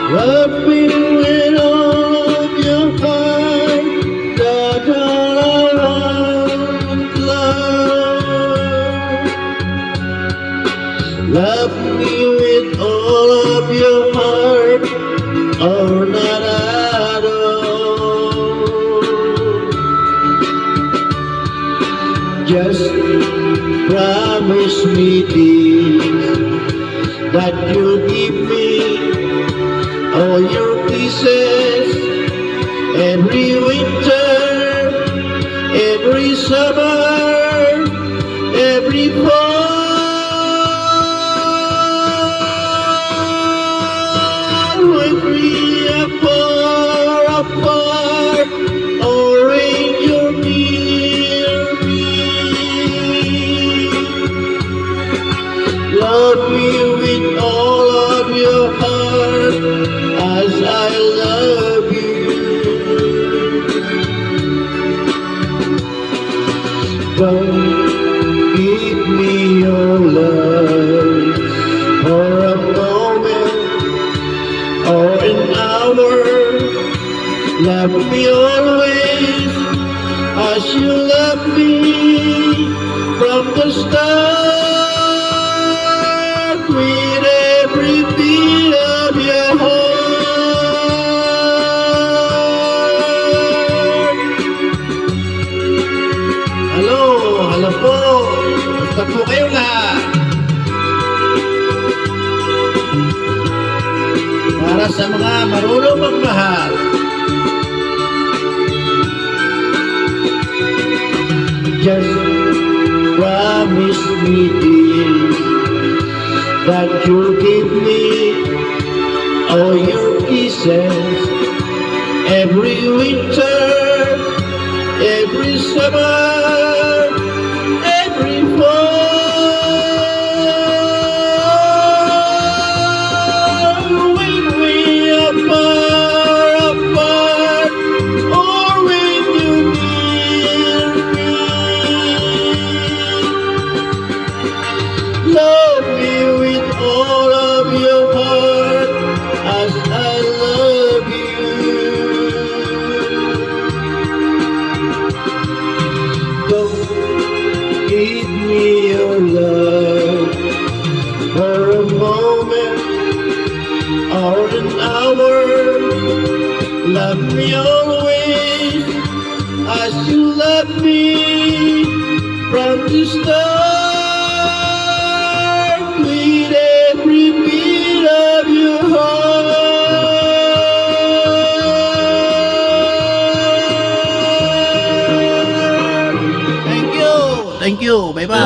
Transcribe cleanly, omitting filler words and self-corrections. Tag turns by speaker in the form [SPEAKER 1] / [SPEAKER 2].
[SPEAKER 1] Love me with all of your heart, that all around love. Love me with all of your heart, or not at all. Just promise me this, that you'll give me all your kisses every winter, every summer, every fall. When we are far apart, or when you're near me, love me with all of your heart, as I love you. Don't give me your love for a moment or an hour. Love me always as you love me from the start, with every beat of your heart. Hello po. Basta po kayo lahat. Para sa mga marunong magmahal. Just promise me this, that you'll give me all your kisses every winter, every summer, every fall. When we are far apart, or when you're near me, love me with all of your heart, as I love you. Don't give me your love for a moment or an hour. Love me always as you love me from the start, with every beat of your heart. Thank you. Thank you. Bye-bye.